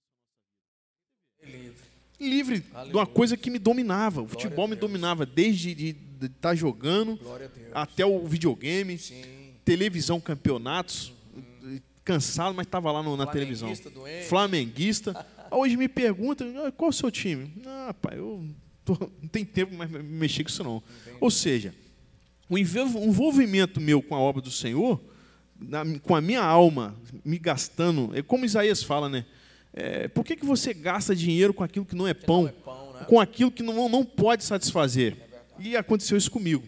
Livre de uma coisa que me dominava. O futebol me dominava desde estar jogando até o videogame, televisão, campeonatos, cansado, mas estava lá na televisão. Flamenguista. Hoje me perguntam, qual é o seu time? Pai, não tenho tempo mais me mexer com isso não. Ou seja, o envolvimento meu com a obra do Senhor, com a minha alma me gastando, é como Isaías fala, né? Por que você gasta dinheiro com aquilo que não é pão, né? Com aquilo que não pode satisfazer? E aconteceu isso comigo.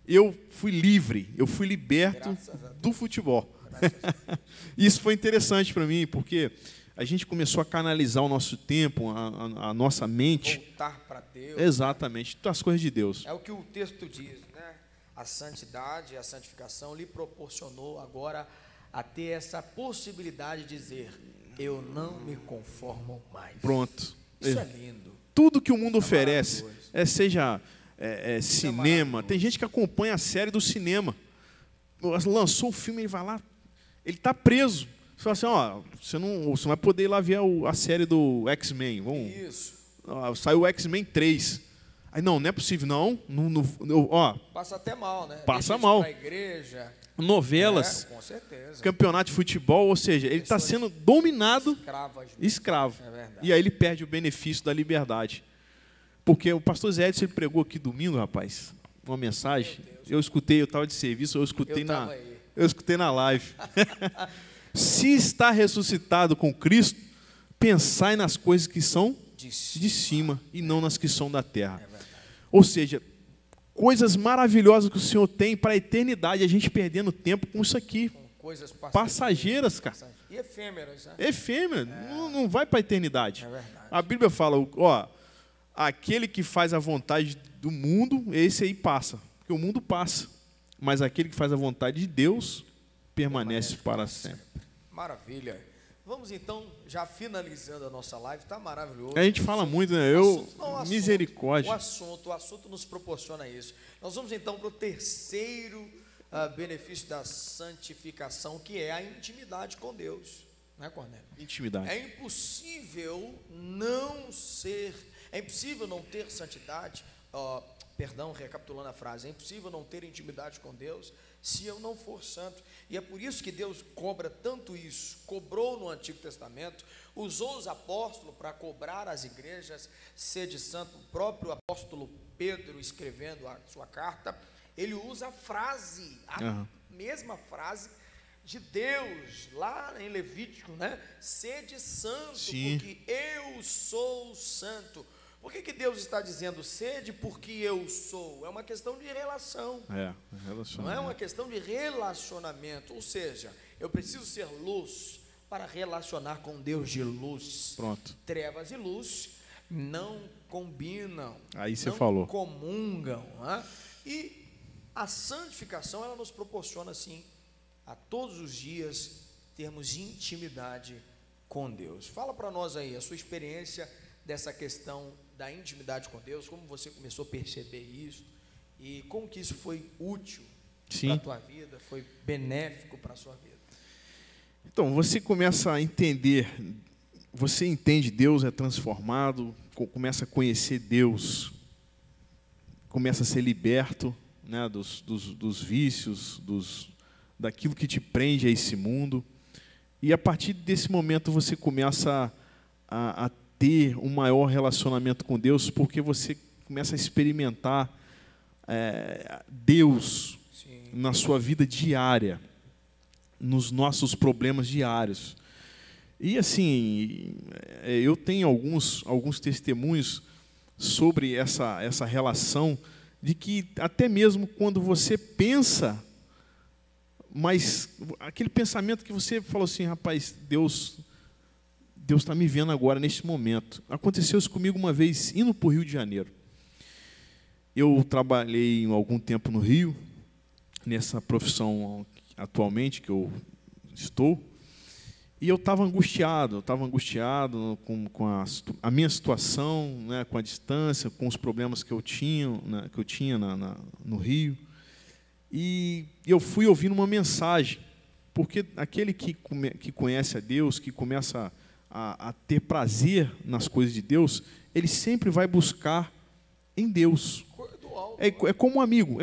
Eu fui livre, eu fui liberto do futebol. Isso foi interessante para mim, porque a gente começou a canalizar o nosso tempo, a nossa mente. Voltar para Deus. Exatamente, as coisas de Deus. É o que o texto diz, né? A santidade, a santificação lhe proporcionou agora a ter essa possibilidade de dizer: eu não me conformo mais. Pronto. Isso é lindo. Tudo que o mundo oferece, seja cinema. Tem gente que acompanha a série do cinema. Lançou o filme, ele vai lá, ele está preso. Você fala assim, você não vai poder ir lá ver a série do X-Men. Isso. Saiu o X-Men 3. Aí, não é possível, não. Passa até mal, né? Passa mal. Pra igreja. Novelas, com certeza. Campeonato de futebol, ou seja, ele está sendo dominado, escravo. É verdade. E aí ele perde o benefício da liberdade. Porque o pastor Zé Edson, ele pregou aqui domingo, rapaz, uma mensagem. Eu escutei, eu estava de serviço, eu escutei na live. Se está ressuscitado com Cristo, pensai nas coisas que são de cima e não nas que são da terra. Ou seja, coisas maravilhosas que o Senhor tem para a eternidade, a gente perdendo tempo com isso aqui. Com coisas passageiras, cara. E efêmeras, né? Efêmeras, não vai para a eternidade. É verdade. A Bíblia fala, aquele que faz a vontade do mundo, esse aí passa. Porque o mundo passa. Mas aquele que faz a vontade de Deus permanece para sempre. Maravilha. Vamos então, já finalizando a nossa live, está maravilhoso. A gente fala muito, né? Misericórdia. O assunto nos proporciona isso. Nós vamos então para o terceiro benefício da santificação, que é a intimidade com Deus. Não é, Cornélio? Intimidade. É impossível não ter santidade, recapitulando a frase, é impossível não ter intimidade com Deus se eu não for santo. E é por isso que Deus cobra tanto isso, cobrou no Antigo Testamento, usou os apóstolos para cobrar as igrejas, sede santo. O próprio apóstolo Pedro, escrevendo a sua carta, ele usa a frase, mesma frase de Deus, lá em Levítico, né? Sede santo, porque eu sou santo. Por que Deus está dizendo sede porque eu sou? É uma questão de relação. Relacionamento. Não é uma questão de relacionamento. Ou seja, eu preciso ser luz para relacionar com Deus de luz. Pronto. Trevas e luz não combinam. Aí você falou. Não comungam. Né? E a santificação, ela nos proporciona, sim, a todos os dias termos intimidade com Deus. Fala para nós aí a sua experiência dessa questão da intimidade com Deus, como você começou a perceber isso e como que isso foi útil para a tua vida, foi benéfico para a sua vida. Então, você começa a entender, você entende Deus, é transformado, começa a conhecer Deus, começa a ser liberto, né, dos vícios, daquilo que te prende a esse mundo, e a partir desse momento você começa a ter um maior relacionamento com Deus, porque você começa a experimentar Deus na sua vida diária, nos nossos problemas diários. E assim, eu tenho alguns testemunhos sobre essa relação, de que até mesmo quando você pensa, mas aquele pensamento que você falou assim, rapaz, Deus está me vendo agora, neste momento. Aconteceu isso comigo uma vez, indo para o Rio de Janeiro. Eu trabalhei algum tempo no Rio, nessa profissão atualmente que eu estou, E eu estava angustiado com a minha situação, né, com a distância, com os problemas que eu tinha, né, no Rio. E eu fui ouvindo uma mensagem, porque aquele que conhece a Deus, que começa a ter prazer nas coisas de Deus, ele sempre vai buscar em Deus. É como um amigo.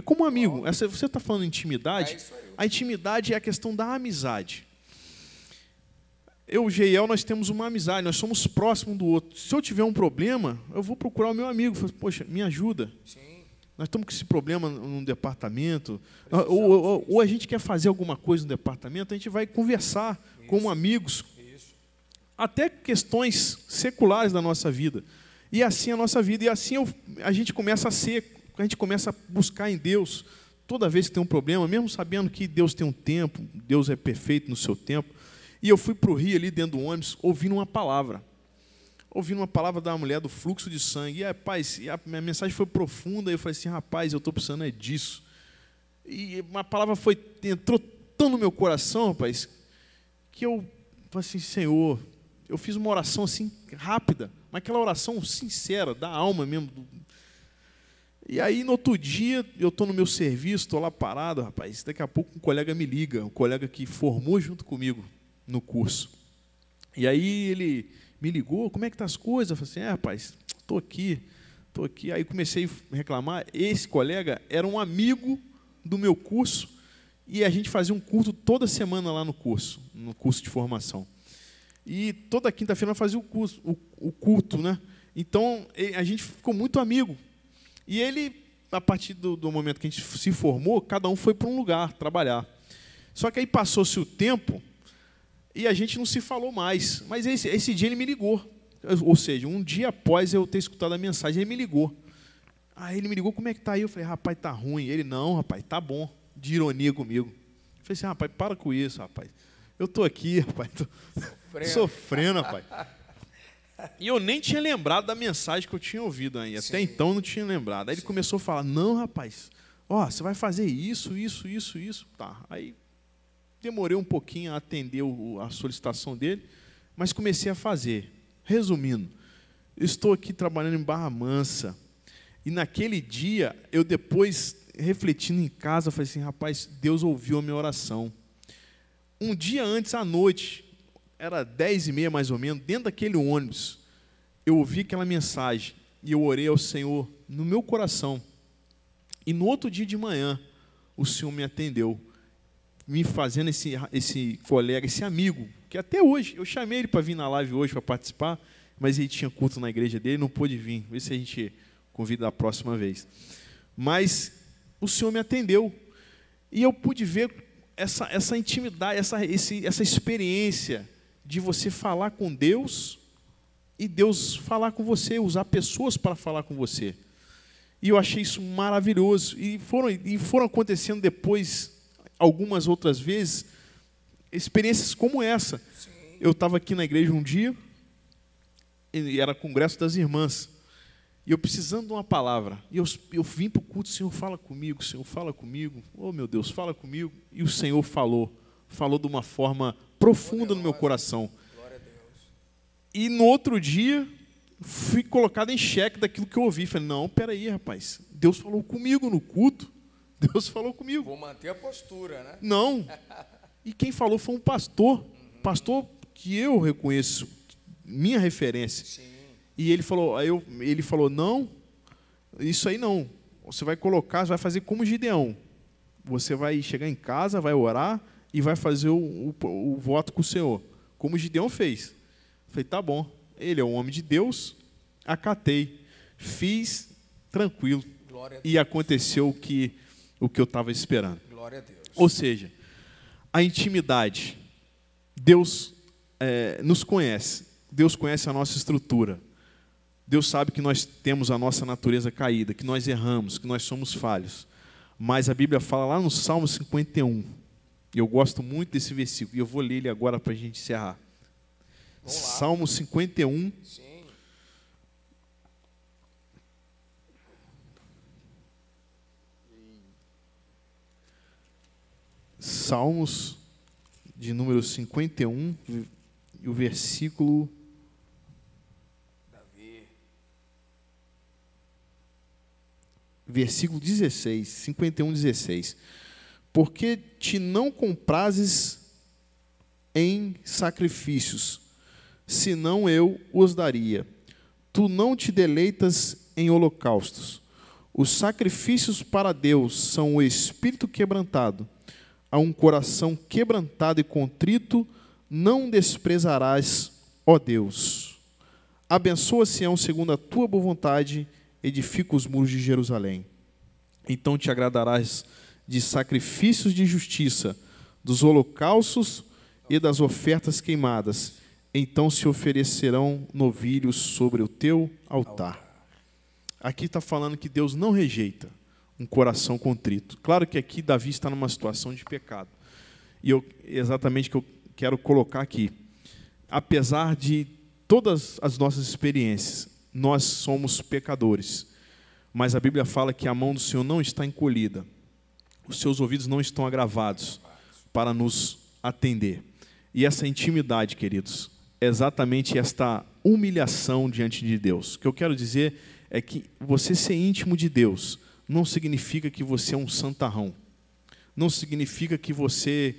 Você está falando de intimidade? A intimidade é a questão da amizade. Eu e o Geiel, nós temos uma amizade, nós somos próximos do outro. Se eu tiver um problema, eu vou procurar o meu amigo. Falo, poxa, me ajuda. Sim. Nós estamos com esse problema num departamento. Ou a gente quer fazer alguma coisa no departamento, a gente vai conversar como amigos. Até questões seculares da nossa vida. E assim a nossa vida. E assim a gente começa a buscar em Deus toda vez que tem um problema, mesmo sabendo que Deus tem um tempo, Deus é perfeito no seu tempo. E eu fui para o Rio ali dentro do ônibus, ouvindo uma palavra da mulher do fluxo de sangue. E, rapaz, a minha mensagem foi profunda. E eu falei assim, rapaz, eu estou precisando é disso. E uma palavra entrou tão no meu coração, rapaz, que eu falei assim, Senhor, eu fiz uma oração assim rápida, mas aquela oração sincera, da alma mesmo. E aí, no outro dia, eu estou no meu serviço, estou lá parado, rapaz, daqui a pouco um colega me liga, um colega que formou junto comigo no curso. E aí ele me ligou, como é que estão as coisas? Eu falei assim, rapaz, estou aqui. Aí comecei a reclamar. Esse colega era um amigo do meu curso e a gente fazia um culto toda semana lá no curso de formação. E toda quinta-feira nós fazíamos o culto, né? Então, a gente ficou muito amigo. E ele, a partir do momento que a gente se formou, cada um foi para um lugar trabalhar. Só que aí passou-se o tempo e a gente não se falou mais. Mas esse dia ele me ligou. Ou seja, um dia após eu ter escutado a mensagem, ele me ligou. Aí ele me ligou, como é que está aí? Eu falei, rapaz, está ruim. Ele, não, rapaz, está bom. De ironia comigo. Eu falei assim, rapaz, para com isso, rapaz. Eu estou aqui, rapaz, sofrendo, rapaz. E eu nem tinha lembrado da mensagem que eu tinha ouvido ainda. Até então eu não tinha lembrado. Aí ele começou a falar, não, rapaz, você vai fazer isso. Tá. Aí demorei um pouquinho a atender a solicitação dele, mas comecei a fazer. Resumindo, estou aqui trabalhando em Barra Mansa. E naquele dia, eu depois, refletindo em casa, falei assim, rapaz, Deus ouviu a minha oração. Um dia antes, à noite, era 10h30 mais ou menos, dentro daquele ônibus, eu ouvi aquela mensagem e eu orei ao Senhor no meu coração. E no outro dia de manhã, o Senhor me atendeu, me fazendo esse colega, esse amigo, que até hoje, eu chamei ele para vir na live hoje para participar, mas ele tinha culto na igreja dele, não pôde vir. Vê se a gente convida da próxima vez. Mas o Senhor me atendeu e eu pude ver essa intimidade, essa experiência de você falar com Deus e Deus falar com você, usar pessoas para falar com você. E eu achei isso maravilhoso. E foram acontecendo depois, algumas outras vezes, experiências como essa. Sim. Eu estava aqui na igreja um dia, e era congresso das irmãs, e eu precisando de uma palavra. E eu vim para o culto, Senhor, fala comigo, Senhor, fala comigo. Oh, meu Deus, fala comigo. E o Senhor falou de uma forma profunda no meu coração. Glória a Deus. E no outro dia, fui colocado em xeque daquilo que eu ouvi. Falei, não, peraí, rapaz, Deus falou comigo no culto. Deus falou comigo. Vou manter a postura, né? Não. E quem falou foi um pastor. Pastor que eu reconheço, minha referência. Sim. E ele falou, não, isso aí não. Você vai fazer como Gideão. Você vai chegar em casa, vai orar e vai fazer o voto com o Senhor. Como Gideão fez. Falei, tá bom. Ele é um homem de Deus, acatei. Fiz tranquilo. E aconteceu o que eu estava esperando. Glória a Deus. Ou seja, a intimidade. Deus nos conhece. Deus conhece a nossa estrutura. Deus sabe que nós temos a nossa natureza caída, que nós erramos, que nós somos falhos. Mas a Bíblia fala lá no Salmo 51, e eu gosto muito desse versículo, e eu vou ler ele agora para a gente encerrar. Salmo 51. Sim. Salmos de número 51, e o versículo... Versículo 16, 51, 16. Porque te não comprases em sacrifícios, senão eu os daria. Tu não te deleitas em holocaustos. Os sacrifícios para Deus são o espírito quebrantado. A um coração quebrantado e contrito não desprezarás, ó Deus. Abençoa Sião segundo a tua boa vontade, edifica os muros de Jerusalém. Então te agradarás de sacrifícios de justiça, dos holocaustos e das ofertas queimadas. Então se oferecerão novilhos sobre o teu altar. Aqui está falando que Deus não rejeita um coração contrito. Claro que aqui Davi está numa situação de pecado. E exatamente o que eu quero colocar aqui. Apesar de todas as nossas experiências, nós somos pecadores. Mas a Bíblia fala que a mão do Senhor não está encolhida. Os seus ouvidos não estão agravados para nos atender. E essa intimidade, queridos, é exatamente esta humilhação diante de Deus. O que eu quero dizer é que você ser íntimo de Deus não significa que você é um santarrão. Não significa que você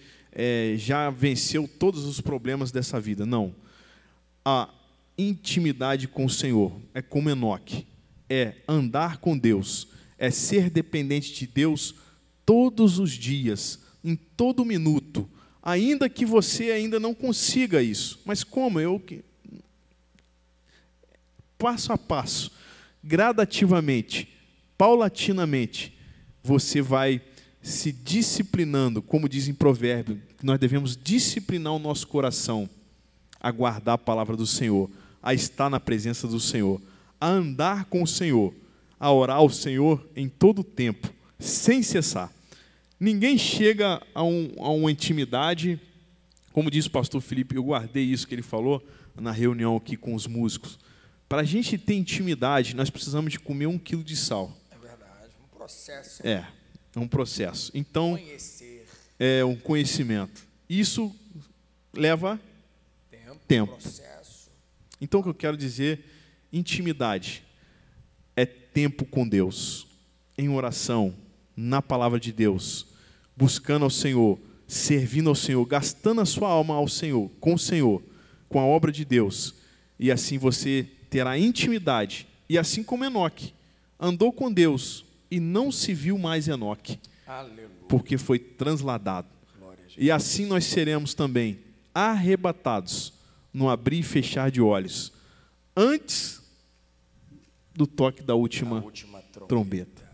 já venceu todos os problemas dessa vida. Não. A intimidade com o Senhor é como Enoque. É andar com Deus. É ser dependente de Deus todos os dias, em todo minuto. Ainda que você ainda não consiga isso. Mas como? Passo a passo, gradativamente, paulatinamente, você vai se disciplinando, como diz em Provérbio, que nós devemos disciplinar o nosso coração a guardar a palavra do Senhor, a estar na presença do Senhor, a andar com o Senhor, a orar ao Senhor em todo o tempo, sem cessar. Ninguém chega a uma intimidade, como diz o pastor Felipe, eu guardei isso que ele falou na reunião aqui com os músicos. Para a gente ter intimidade, nós precisamos de comer 1 quilo de sal. É verdade, um processo. É um processo. Então, conhecer. É um conhecimento. Isso leva tempo. Processo. Então, o que eu quero dizer, intimidade é tempo com Deus, em oração, na palavra de Deus, buscando ao Senhor, servindo ao Senhor, gastando a sua alma ao Senhor, com a obra de Deus. E assim você terá intimidade. E assim como Enoque andou com Deus e não se viu mais Enoque, Aleluia. Porque foi transladado. E assim nós seremos também arrebatados no abrir e fechar de olhos, antes do toque da última trombeta.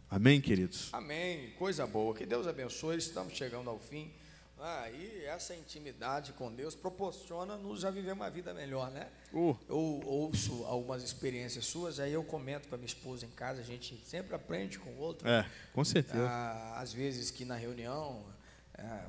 Amém, queridos? Amém. Coisa boa. Que Deus abençoe. Estamos chegando ao fim. E essa intimidade com Deus proporciona-nos já viver uma vida melhor, né? Eu ouço algumas experiências suas, aí eu comento com a minha esposa em casa, a gente sempre aprende com o outro. Com certeza. Às vezes que na reunião,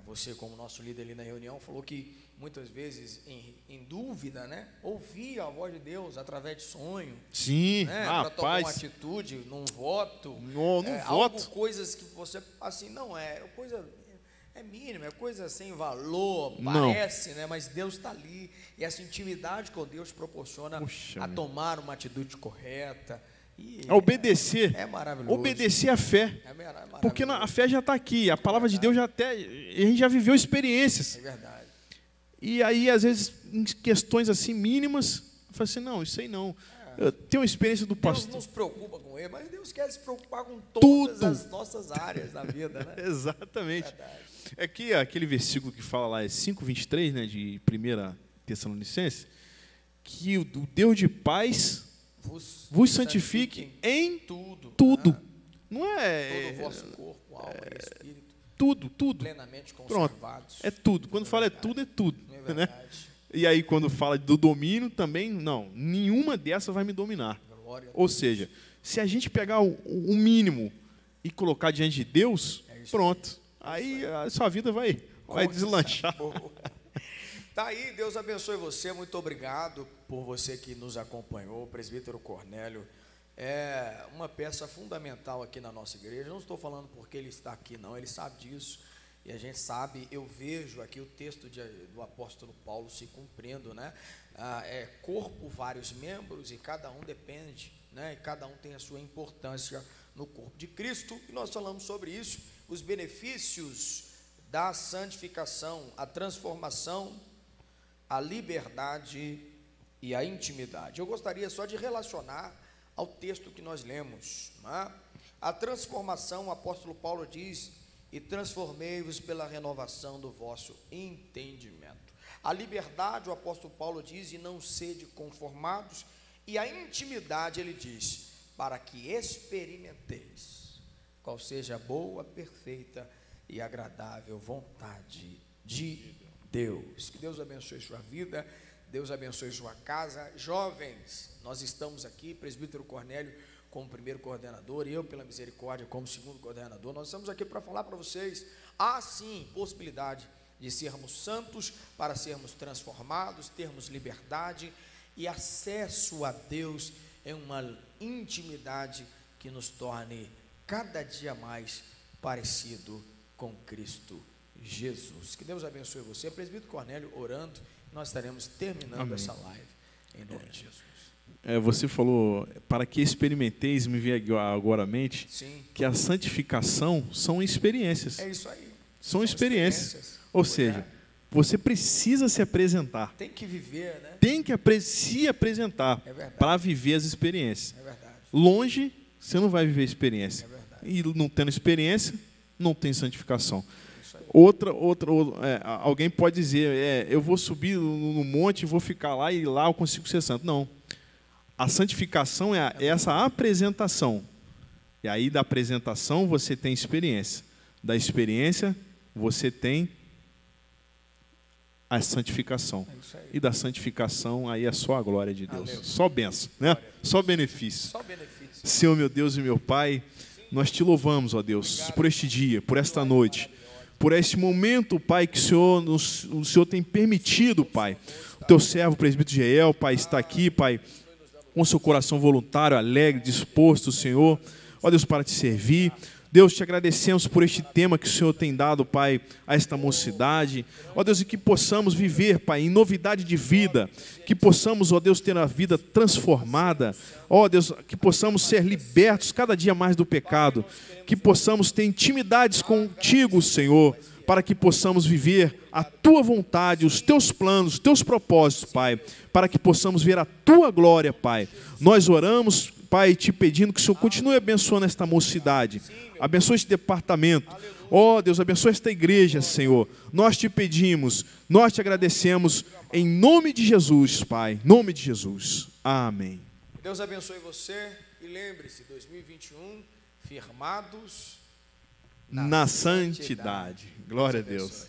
você como nosso líder ali na reunião, falou que muitas vezes em dúvida, né? Ouvia a voz de Deus através de sonho. Sim, né? Para tomar uma atitude, num voto. Num voto. Coisas que você, assim, não é coisa... É mínimo, é coisa sem valor, parece, né? Mas Deus está ali. E essa intimidade com Deus proporciona a tomar uma atitude correta. A obedecer. É maravilhoso. Obedecer a fé. É maravilhoso. Porque a fé já está aqui. A palavra de Deus a gente já viveu experiências. É verdade. E aí, às vezes, em questões assim mínimas, eu falo assim, não, isso aí não. Eu tenho uma experiência do pastor. Deus não se preocupa com ele, mas Deus quer se preocupar com todas as nossas áreas da vida, né? Exatamente. Verdade. É que aquele versículo que fala lá, é 5:23, né, de 1 Tessalonicenses, que o Deus de paz vos santifique em tudo. Não é... Todo o vosso corpo, alma e espírito. Tudo. Plenamente conservados. Pronto. É tudo. Quando fala é tudo. É verdade. Né? E aí, quando fala do domínio, também, não, nenhuma dessas vai me dominar. Ou seja, se a gente pegar o mínimo e colocar diante de Deus, pronto. Aí a sua vida vai deslanchar. Tá aí, Deus abençoe você. Muito obrigado por você que nos acompanhou. O presbítero Cornélio é uma peça fundamental aqui na nossa igreja. Não estou falando porque ele está aqui, não. Ele sabe disso. E a gente sabe, eu vejo aqui o texto do apóstolo Paulo se cumprindo, né? Corpo, vários membros, e cada um depende, né? E cada um tem a sua importância no corpo de Cristo. E nós falamos sobre isso, os benefícios da santificação, a transformação, a liberdade e a intimidade. Eu gostaria só de relacionar ao texto que nós lemos, né? A transformação, o apóstolo Paulo diz: e transformei-vos pela renovação do vosso entendimento. A liberdade, o apóstolo Paulo diz: e não sede conformados. E a intimidade, ele diz: para que experimenteis qual seja a boa, perfeita e agradável vontade de Deus. Que Deus abençoe sua vida, Deus abençoe sua casa. Jovens, nós estamos aqui, presbítero Cornélio como primeiro coordenador, e eu, pela misericórdia, como segundo coordenador. Nós estamos aqui para falar para vocês: há sim possibilidade de sermos santos, para sermos transformados, termos liberdade e acesso a Deus em uma intimidade que nos torne cada dia mais parecido com Cristo Jesus. Que Deus abençoe você. Presbítero Cornélio orando, nós estaremos terminando Amém. Essa live em nome de Jesus. Você falou, para que experimenteis, me veio agora à mente, Sim. que a santificação são experiências. É isso aí. São experiências. Ou seja, você precisa se apresentar. Tem que viver, né? Tem que se apresentar para viver as experiências. É verdade. Longe, você não vai viver a experiência. É verdade. E não tendo experiência, não tem santificação. Alguém pode dizer, eu vou subir no monte, vou ficar lá e lá eu consigo ser santo. Não. A santificação é essa apresentação. E aí da apresentação você tem experiência. Da experiência você tem a santificação. E da santificação aí é só a glória de Deus. Aleluia. Só bênção, né? Só benefício. Só benefício. Senhor, meu Deus e meu Pai, nós te louvamos, ó Deus, por este dia, por esta noite, por este momento, Pai, que o Senhor tem permitido, Pai. O teu servo, o presbítero Geel, Pai, está aqui, Pai, com seu coração voluntário, alegre, disposto, Senhor, ó Deus, para te servir. Deus, te agradecemos por este tema que o Senhor tem dado, Pai, a esta mocidade. Ó Deus, e que possamos viver, Pai, em novidade de vida. Que possamos, ó Deus, ter a vida transformada. Ó Deus, que possamos ser libertos cada dia mais do pecado. Que possamos ter intimidades contigo, Senhor, para que possamos viver a Tua vontade, os Teus planos, os Teus propósitos, Pai. Para que possamos ver a Tua glória, Pai. Nós oramos, Pai, te pedindo que o Senhor continue abençoando esta mocidade. Abençoe este departamento. Ó Deus, abençoe esta igreja, Senhor. Nós te pedimos, nós te agradecemos, em nome de Jesus, Pai. Em nome de Jesus. Amém. Deus abençoe você e lembre-se, 2021, firmados na santidade. Glória a Deus.